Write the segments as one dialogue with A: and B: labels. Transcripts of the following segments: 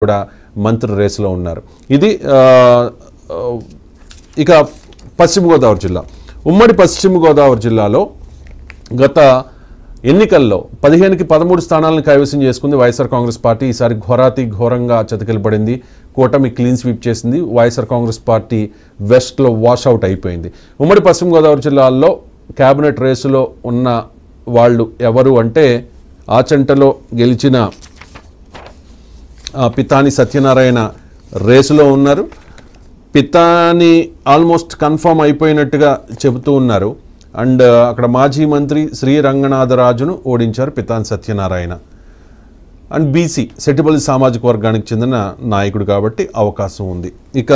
A: కూడా మంత్రి రేసులో ఉన్నారు. ఇది ఇక పశ్చిమ గోదావరి జిల్లా, ఉమ్మడి పశ్చిమ గోదావరి జిల్లాలో గత ఎన్నికల్లో 15కి 13 స్థానాలను కైవసం చేసుకుంది వైఎస్ఆర్ కాంగ్రెస్ పార్టీ. ఈసారి ఘోరంగా చతికిలపడింది. కూటమి క్లీన్ స్వీప్ చేసింది. వైఎస్ఆర్ కాంగ్రెస్ పార్టీ వెస్ట్లో వాషౌట్ అయిపోయింది. ఉమ్మడి పశ్చిమ గోదావరి జిల్లాల్లో క్యాబినెట్ రేసులో ఉన్న వాళ్ళు ఎవరు అంటే ఆచంటలో గెలిచిన పితాని సత్యనారాయణ రేసులో ఉన్నారు. పితాని ఆల్మోస్ట్ కన్ఫర్మ్ అయిపోయినట్టుగా చెబుతూ ఉన్నారు. అండ్ అక్కడ మాజీ మంత్రి శ్రీ రంగనాథరాజును ఓడించారు పితాని సత్యనారాయణ. అండ్ బీసీ సెటిబుల్ సామాజిక వర్గానికి చెందిన నాయకుడు కాబట్టి అవకాశం ఉంది. ఇక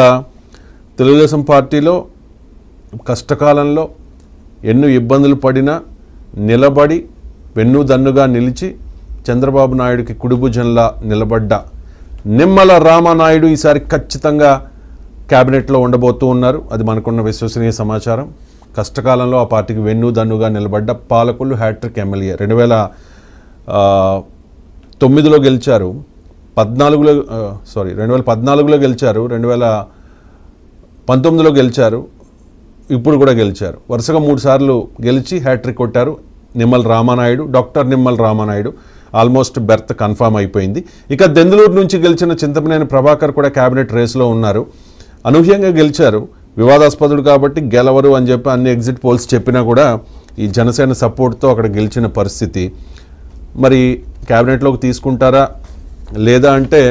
A: తెలుగుదేశం పార్టీలో కష్టకాలంలో ఎన్నో ఇబ్బందులు పడినా నిలబడి వెన్నుదన్నుగా నిలిచి చంద్రబాబు నాయుడుకి కుడిభుజంలా నిలబడ్డ నిమ్మల రామానాయుడు ఈసారి ఖచ్చితంగా క్యాబినెట్లో ఉండబోతూ ఉన్నారు. అది మనకున్న విశ్వసనీయ సమాచారం. కష్టకాలంలో ఆ పార్టీకి వెన్నుదన్నుగా నిలబడ్డ పాలకులు హ్యాట్రిక్ ఎమ్మెల్యే 2009లో గెలిచారు, 2014లో గెలిచారు, 2019లో గెలిచారు, ఇప్పుడు కూడా గెలిచారు. వరుసగా 3 సార్లు గెలిచి హ్యాట్రిక్ కొట్టారు Nimmala Ramanaidu. Doctor Nimmala Ramanaidu almost berth confirm అయిపోయింది. ఇక దెందులూరు నుంచి గెలిచిన చింతమనేని ప్రభాకర్ కూడా క్యాబినెట్ రేస్లో ఉన్నారు. అనూహ్యంగా గెలిచారు. వివాదాస్పదుడు కాబట్టి గెలవరు అని చెప్పి అన్ని ఎగ్జిట్ పోల్స్ చెప్పినా కూడా ఈ జనసేన సపోర్ట్తో అక్కడ గెలిచిన పరిస్థితి. మరి క్యాబినెట్లోకి తీసుకుంటారా లేదా అంటే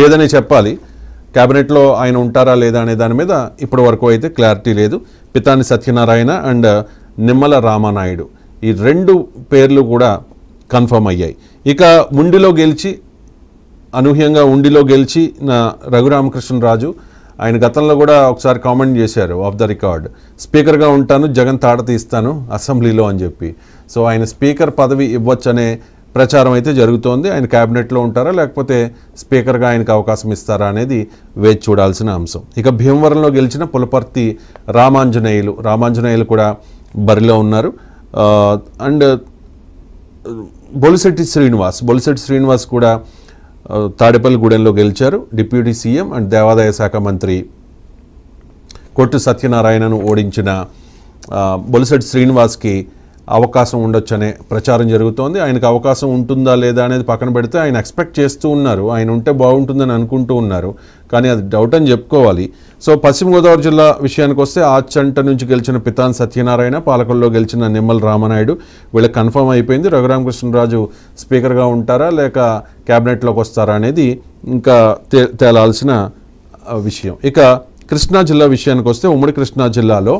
A: లేదనే చెప్పాలి. క్యాబినెట్లో ఆయన ఉంటారా లేదా అనే దాని మీద ఇప్పటి వరకు అయితే క్లారిటీ లేదు. పితాని సత్యనారాయణ అండ్ నిమ్మల రామానాయుడు ఈ 2 పేర్లు కూడా కన్ఫర్మ్ అయ్యాయి. ఇక అనూహ్యంగా ఉండిలో గెలిచి రఘురామకృష్ణరాజు ఆయన గతంలో కూడా ఒకసారి కామెంట్ చేశారు ఆఫ్ ద రికార్డ్, స్పీకర్గా ఉంటాను జగన్ తాట తీస్తాను అసెంబ్లీలో అని చెప్పి. సో ఆయన స్పీకర్ పదవి ఇవ్వచ్చనే ప్రచారం అయితే జరుగుతోంది. ఆయన క్యాబినెట్లో ఉంటారా లేకపోతే స్పీకర్గా ఆయనకు అవకాశం ఇస్తారా అనేది వేచి చూడాల్సిన అంశం. ఇక భీమవరంలో గెలిచిన పులపర్తి రామాంజనేయులు కూడా బరిలో ఉన్నారు. అండ్ బొలిశెట్టి శ్రీనివాస్ కూడా తాడేపల్లిగూడెంలో గెలిచారు. డిప్యూటీ సీఎం అండ్ దేవాదాయ శాఖ మంత్రి కొట్టు సత్యనారాయణను ఓడించిన బొలిశెట్టి శ్రీనివాస్కి అవకాశం ఉండొచ్చనే ప్రచారం జరుగుతోంది. ఆయనకు అవకాశం ఉంటుందా లేదా అనేది పక్కన పెడితే ఆయన ఎక్స్పెక్ట్ చేస్తూ ఉన్నారు, ఆయన ఉంటే బాగుంటుందని అనుకుంటూ ఉన్నారు. కానీ అది డౌట్ అని చెప్పుకోవాలి. సో పశ్చిమ గోదావరి జిల్లా విషయానికి వస్తే ఆచంట నుంచి గెలిచిన పితాని సత్యనారాయణ, పాలకుల్లో గెలిచిన నిమ్మల రామానాయుడు వీళ్ళకి కన్ఫర్మ్ అయిపోయింది. రఘురామకృష్ణరాజు స్పీకర్గా ఉంటారా లేక క్యాబినెట్లోకి వస్తారా అనేది ఇంకా తేలాల్సిన విషయం. ఇక కృష్ణా జిల్లా విషయానికి వస్తే ఉమ్మడి కృష్ణా జిల్లాలో